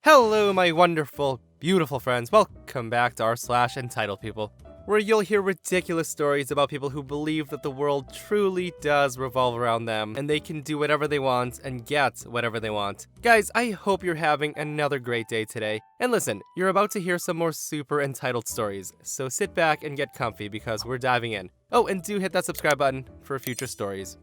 Hello, my wonderful, beautiful friends. Welcome back to r/EntitledPeople, where you'll hear ridiculous stories about people who believe that the world truly does revolve around them, and they can do whatever they want and get whatever they want. Guys, I hope you're having another great day today. And listen, you're about to hear some more super entitled stories, so sit back and get comfy because we're diving in. Oh, and do hit that subscribe button for future stories.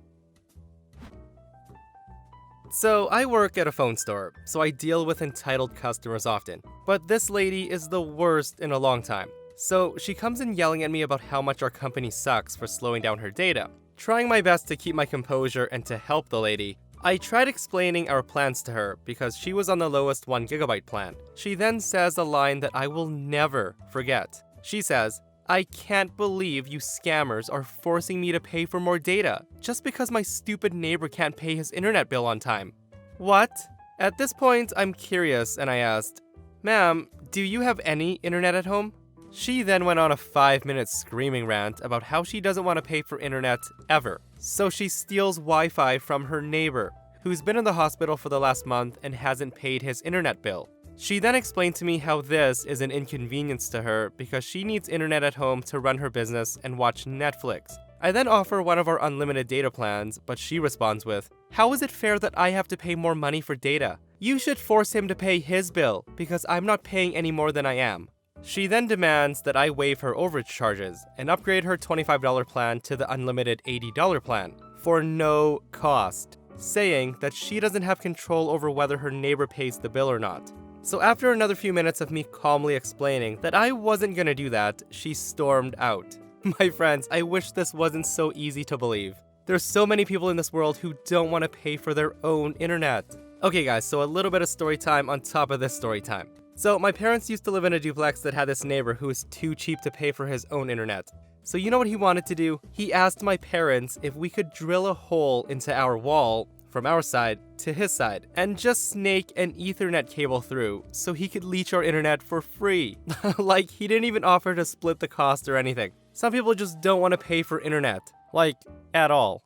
So I work at a phone store, so I deal with entitled customers often. But this lady is the worst in a long time. So she comes in yelling at me about how much our company sucks for slowing down her data. Trying my best to keep my composure and to help the lady, I tried explaining our plans to her because she was on the lowest 1 GB plan. She then says a line that I will never forget. She says, "I can't believe you scammers are forcing me to pay for more data just because my stupid neighbor can't pay his internet bill on time." What? At this point, I'm curious and I asked, "Ma'am, do you have any internet at home?" She then went on a 5-minute screaming rant about how she doesn't want to pay for internet ever. So she steals Wi-Fi from her neighbor, who's been in the hospital for the last month and hasn't paid his internet bill. She then explained to me how this is an inconvenience to her because she needs internet at home to run her business and watch Netflix. I then offer one of our unlimited data plans, but she responds with, "How is it fair that I have to pay more money for data? You should force him to pay his bill because I'm not paying any more than I am." She then demands that I waive her overage charges and upgrade her $25 plan to the unlimited $80 plan for no cost, saying that she doesn't have control over whether her neighbor pays the bill or not. So after another few minutes of me calmly explaining that I wasn't gonna do that, she stormed out. My friends, I wish this wasn't so easy to believe. There's so many people in this world who don't want to pay for their own internet. Okay guys, so a little bit of story time on top of this story time. So my parents used to live in a duplex that had this neighbor who was too cheap to pay for his own internet. So you know what he wanted to do? He asked my parents if we could drill a hole into our wall from our side to his side and just snake an Ethernet cable through so he could leech our internet for free. Like, he didn't even offer to split the cost or anything. Some people just don't want to pay for internet, like, at all.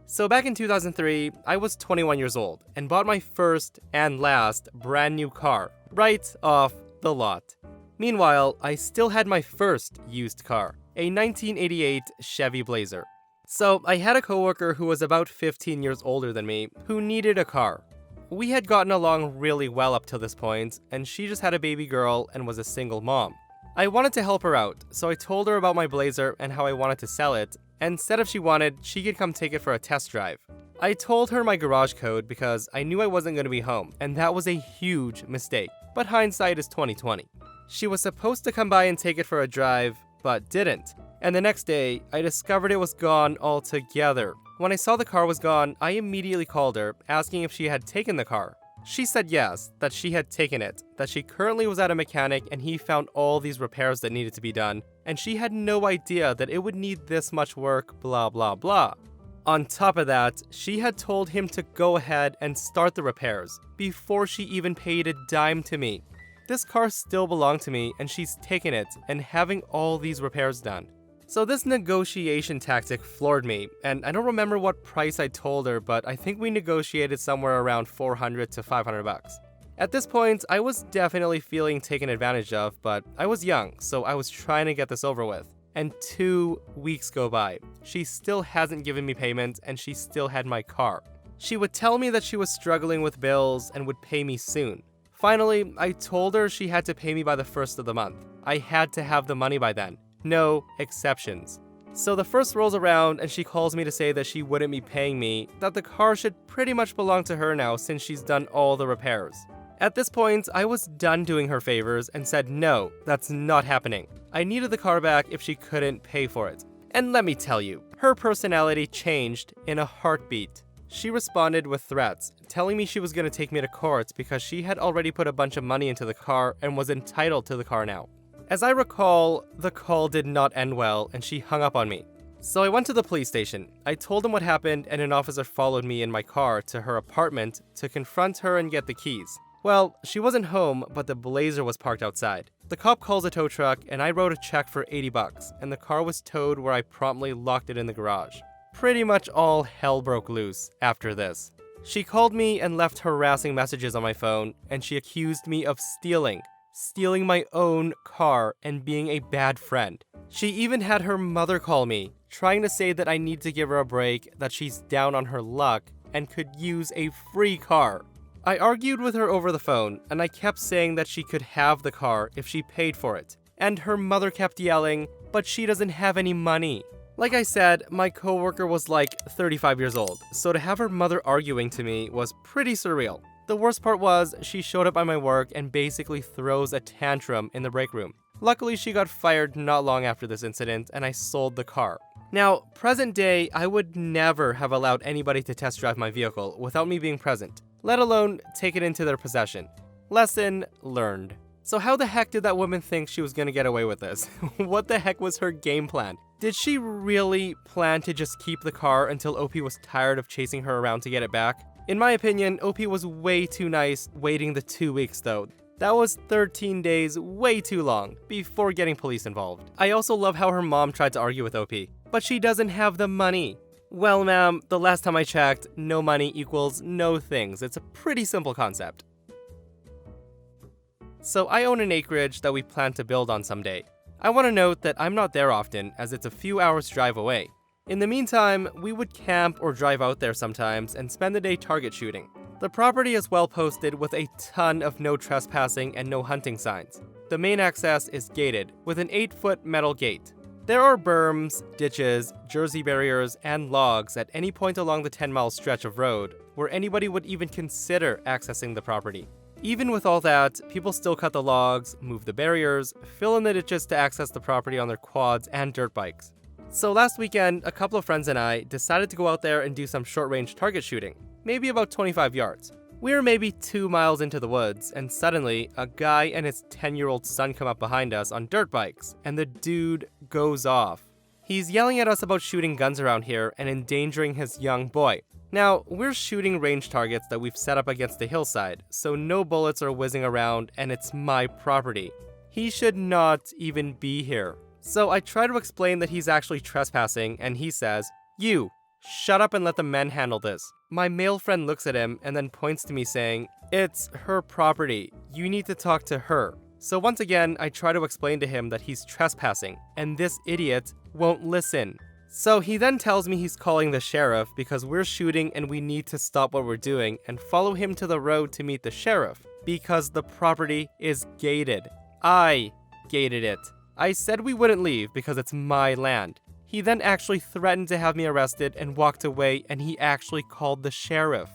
So back in 2003, I was 21 years old and bought my first and last brand new car right off the lot. Meanwhile, I still had my first used car, a 1988 Chevy Blazer. So I had a coworker who was about 15 years older than me who needed a car. We had gotten along really well up till this point, and she just had a baby girl and was a single mom. I wanted to help her out, so I told her about my Blazer and how I wanted to sell it, and said if she wanted, she could come take it for a test drive. I told her my garage code because I knew I wasn't going to be home, and that was a huge mistake, but hindsight is 20/20. She was supposed to come by and take it for a drive, but didn't. And the next day, I discovered it was gone altogether. When I saw the car was gone, I immediately called her, asking if she had taken the car. She said yes, that she had taken it, that she currently was at a mechanic and he found all these repairs that needed to be done, and she had no idea that it would need this much work, blah blah blah. On top of that, she had told him to go ahead and start the repairs, before she even paid a dime to me. This car still belonged to me, and she's taken it and having all these repairs done. So this negotiation tactic floored me, and I don't remember what price I told her, but I think we negotiated somewhere around $400 to $500. At this point, I was definitely feeling taken advantage of, but I was young, so I was trying to get this over with. And 2 weeks go by. She still hasn't given me payment, and she still had my car. She would tell me that she was struggling with bills and would pay me soon. Finally, I told her she had to pay me by the 1st of the month. I had to have the money by then. No exceptions. So the first rolls around and she calls me to say that she wouldn't be paying me, that the car should pretty much belong to her now since she's done all the repairs. At this point, I was done doing her favors and said no, that's not happening. I needed the car back if she couldn't pay for it. And let me tell you, her personality changed in a heartbeat. She responded with threats, telling me she was going to take me to court because she had already put a bunch of money into the car and was entitled to the car now. As I recall, the call did not end well and she hung up on me. So I went to the police station. I told them what happened and an officer followed me in my car to her apartment to confront her and get the keys. Well, she wasn't home, but the Blazer was parked outside. The cop calls a tow truck and I wrote a check for $80 and the car was towed where I promptly locked it in the garage. Pretty much all hell broke loose after this. She called me and left harassing messages on my phone, and she accused me of stealing my own car and being a bad friend. She even had her mother call me, trying to say that I need to give her a break, that she's down on her luck, and could use a free car. I argued with her over the phone, and I kept saying that she could have the car if she paid for it. And her mother kept yelling, but she doesn't have any money. Like I said, my coworker was like 35 years old, so to have her mother arguing to me was pretty surreal. The worst part was, she showed up by my work and basically throws a tantrum in the break room. Luckily, she got fired not long after this incident, and I sold the car. Now, present day, I would never have allowed anybody to test drive my vehicle without me being present, let alone take it into their possession. Lesson learned. So how the heck did that woman think she was gonna get away with this? What the heck was her game plan? Did she really plan to just keep the car until OP was tired of chasing her around to get it back? In my opinion, OP was way too nice waiting the 2 weeks though. That was 13 days, way too long, before getting police involved. I also love how her mom tried to argue with OP, but she doesn't have the money. Well, ma'am, the last time I checked, no money equals no things. It's a pretty simple concept. So I own an acreage that we plan to build on someday. I want to note that I'm not there often, as it's a few hours drive away. In the meantime, we would camp or drive out there sometimes and spend the day target shooting. The property is well posted with a ton of no trespassing and no hunting signs. The main access is gated, with an 8-foot metal gate. There are berms, ditches, jersey barriers, and logs at any point along the 10-mile stretch of road where anybody would even consider accessing the property. Even with all that, people still cut the logs, move the barriers, fill in the ditches to access the property on their quads and dirt bikes. So last weekend, a couple of friends and I decided to go out there and do some short-range target shooting, maybe about 25 yards. We were maybe 2 miles into the woods, and suddenly, a guy and his 10-year-old son come up behind us on dirt bikes, and the dude goes off. He's yelling at us about shooting guns around here and endangering his young boy. Now, we're shooting range targets that we've set up against the hillside, so no bullets are whizzing around, and it's my property. He should not even be here. So I try to explain that he's actually trespassing, and he says, "You, shut up and let the men handle this." My male friend looks at him and then points to me saying, "It's her property. You need to talk to her." So once again, I try to explain to him that he's trespassing, and this idiot won't listen. So he then tells me he's calling the sheriff because we're shooting and we need to stop what we're doing and follow him to the road to meet the sheriff because the property is gated. I gated it. I said we wouldn't leave because it's my land. He then actually threatened to have me arrested and walked away, and he actually called the sheriff.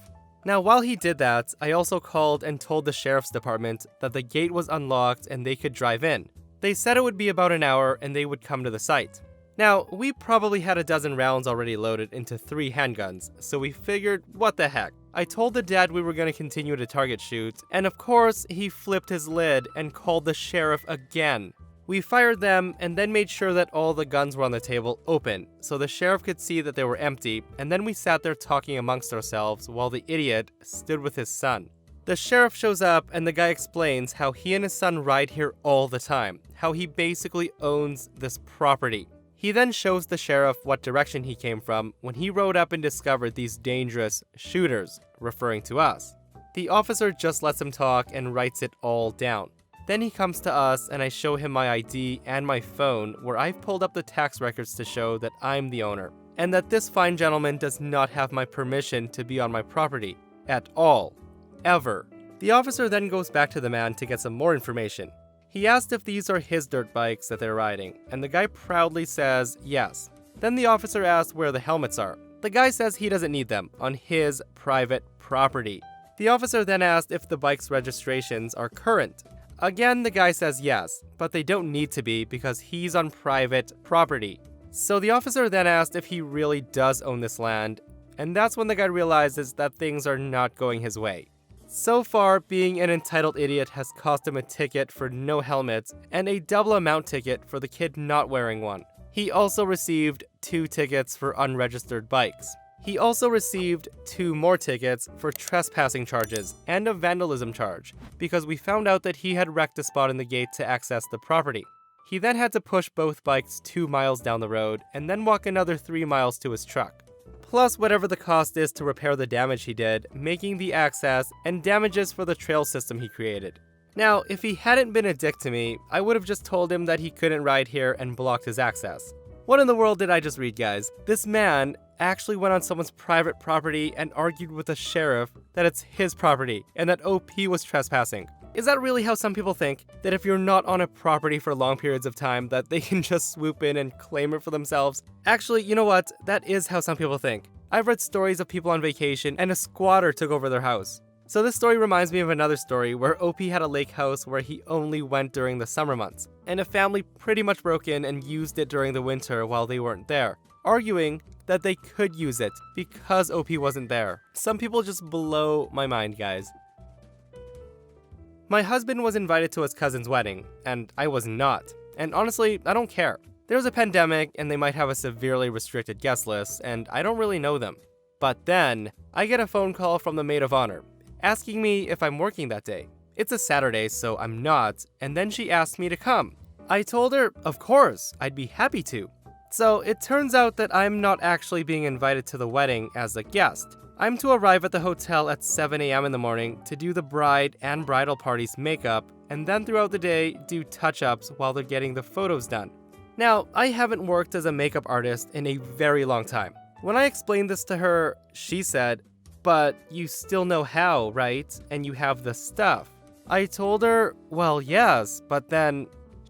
Now, while he did that, I also called and told the sheriff's department that the gate was unlocked and they could drive in. They said it would be about an hour and they would come to the site. Now, we probably had a dozen rounds already loaded into 3 handguns, so we figured, what the heck. I told the dad we were going to continue to target shoot, and of course, he flipped his lid and called the sheriff again. We fired them and then made sure that all the guns were on the table open, so the sheriff could see that they were empty, and then we sat there talking amongst ourselves while the idiot stood with his son. The sheriff shows up and the guy explains how he and his son ride here all the time, how he basically owns this property. He then shows the sheriff what direction he came from when he rode up and discovered these dangerous shooters, referring to us. The officer just lets him talk and writes it all down. Then he comes to us and I show him my ID and my phone where I've pulled up the tax records to show that I'm the owner, and that this fine gentleman does not have my permission to be on my property. At all. Ever. The officer then goes back to the man to get some more information. He asked if these are his dirt bikes that they're riding, and the guy proudly says yes. Then the officer asks where the helmets are. The guy says he doesn't need them, on his private property. The officer then asked if the bike's registrations are current. Again, the guy says yes, but they don't need to be because he's on private property. So the officer then asked if he really does own this land, and that's when the guy realizes that things are not going his way. So far, being an entitled idiot has cost him a ticket for no helmets and a double amount ticket for the kid not wearing one. He also received 2 tickets for unregistered bikes. He also received 2 more tickets for trespassing charges and a vandalism charge because we found out that he had wrecked a spot in the gate to access the property. He then had to push both bikes 2 miles down the road and then walk another 3 miles to his truck. plus whatever the cost is to repair the damage he did, making the access, and damages for the trail system he created. Now, if he hadn't been a dick to me, I would have just told him that he couldn't ride here and blocked his access. What in the world did I just read, guys? This man actually went on someone's private property and argued with the sheriff that it's his property and that OP was trespassing. Is that really how some people think? That if you're not on a property for long periods of time, that they can just swoop in and claim it for themselves? Actually, you know what? That is how some people think. I've read stories of people on vacation and a squatter took over their house. So this story reminds me of another story where OP had a lake house where he only went during the summer months, and a family pretty much broke in and used it during the winter while they weren't there, arguing that they could use it because OP wasn't there. Some people just blow my mind, guys. My husband was invited to his cousin's wedding, and I was not. And honestly, I don't care. There's a pandemic, and they might have a severely restricted guest list, and I don't really know them. But then, I get a phone call from the maid of honor, asking me if I'm working that day. It's a Saturday, so I'm not, and then she asked me to come. I told her, of course, I'd be happy to. So it turns out that I'm not actually being invited to the wedding as a guest. I'm to arrive at the hotel at 7 a.m. in the morning to do the bride and bridal party's makeup, and then throughout the day do touch-ups while they're getting the photos done. Now, I haven't worked as a makeup artist in a very long time. When I explained this to her, she said, "But you still know how, right? And you have the stuff." I told her, well, yes, but then...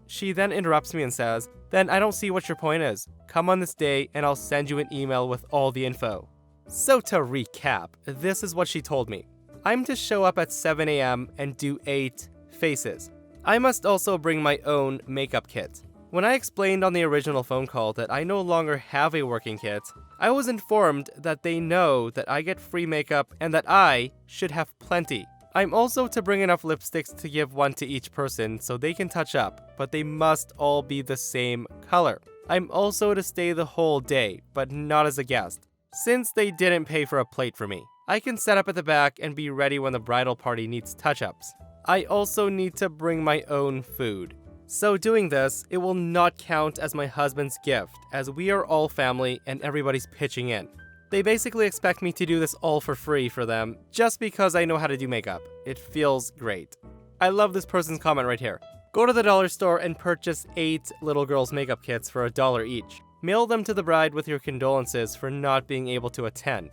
She then interrupts me and says, "Then I don't see what your point is. Come on this day and I'll send you an email with all the info." So to recap, this is what she told me. I'm to show up at 7 a.m. and do 8 faces. I must also bring my own makeup kit. When I explained on the original phone call that I no longer have a working kit, I was informed that they know that I get free makeup and that I should have plenty. I'm also to bring enough lipsticks to give one to each person so they can touch up, but they must all be the same color. I'm also to stay the whole day, but not as a guest, since they didn't pay for a plate for me. I can set up at the back and be ready when the bridal party needs touch-ups. I also need to bring my own food. So doing this, it will not count as my husband's gift, as we are all family and everybody's pitching in. They basically expect me to do this all for free for them, just because I know how to do makeup. It feels great. I love this person's comment right here. Go to the dollar store and purchase 8 little girls' makeup kits for $1 each. Mail them to the bride with your condolences for not being able to attend.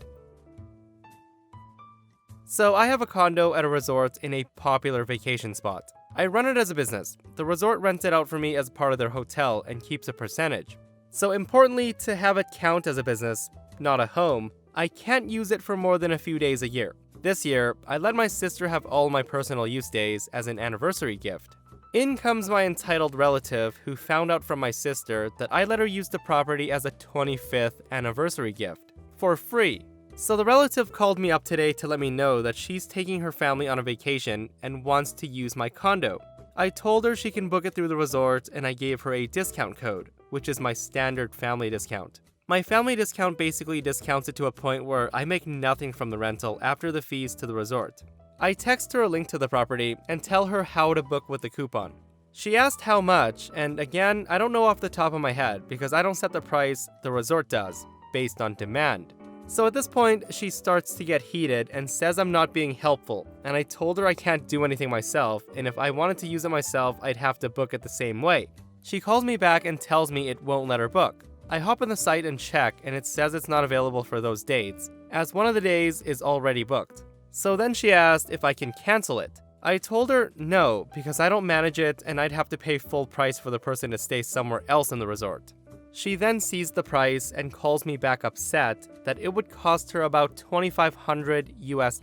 So I have a condo at a resort in a popular vacation spot. I run it as a business. The resort rents it out for me as part of their hotel and keeps a percentage. So importantly, to have it count as a business, not a home, I can't use it for more than a few days a year. This year, I let my sister have all my personal use days as an anniversary gift. In comes my entitled relative who found out from my sister that I let her use the property as a 25th anniversary gift, for free. So the relative called me up today to let me know that she's taking her family on a vacation and wants to use my condo. I told her she can book it through the resort and I gave her a discount code, which is my standard family discount. My family discount basically discounts it to a point where I make nothing from the rental after the fees to the resort. I text her a link to the property and tell her how to book with the coupon. She asked how much, and again, I don't know off the top of my head because I don't set the price, the resort does, based on demand. So at this point, she starts to get heated and says I'm not being helpful, and I told her I can't do anything myself, and if I wanted to use it myself, I'd have to book it the same way. She calls me back and tells me it won't let her book. I hop on the site and check, and it says it's not available for those dates, as one of the days is already booked. So then she asked if I can cancel it. I told her no, because I don't manage it and I'd have to pay full price for the person to stay somewhere else in the resort. She then sees the price and calls me back upset that it would cost her about $2,500 US.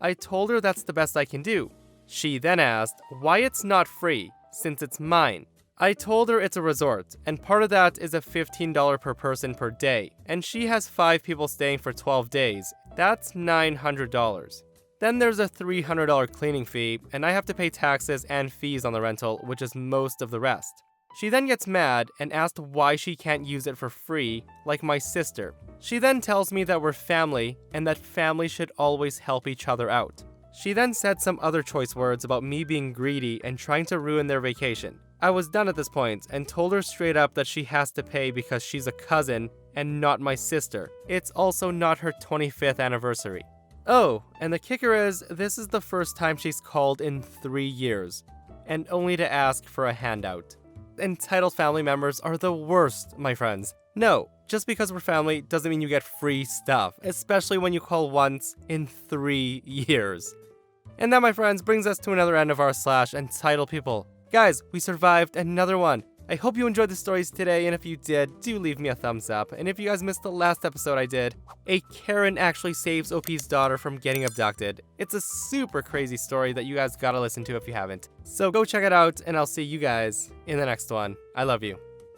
I told her that's the best I can do. She then asked why it's not free, since it's mine. I told her it's a resort, and part of that is a $15 per person per day, and she has 5 people staying for 12 days. That's $900. Then there's a $300 cleaning fee, and I have to pay taxes and fees on the rental, which is most of the rest. She then gets mad and asked why she can't use it for free, like my sister. She then tells me that we're family, and that family should always help each other out. She then said some other choice words about me being greedy and trying to ruin their vacation. I was done at this point and told her straight up that she has to pay because she's a cousin and not my sister. It's also not her 25th anniversary. Oh, and the kicker is, this is the first time she's called in 3 years, and only to ask for a handout. Entitled family members are the worst, my friends. No, just because we're family doesn't mean you get free stuff, especially when you call once in 3 years. And that, my friends, brings us to another end of our /Entitled People. Guys, we survived another one. I hope you enjoyed the stories today, and if you did, do leave me a thumbs up. And if you guys missed the last episode I did, a Karen actually saves OP's daughter from getting abducted. It's a super crazy story that you guys gotta listen to if you haven't. So go check it out, and I'll see you guys in the next one. I love you.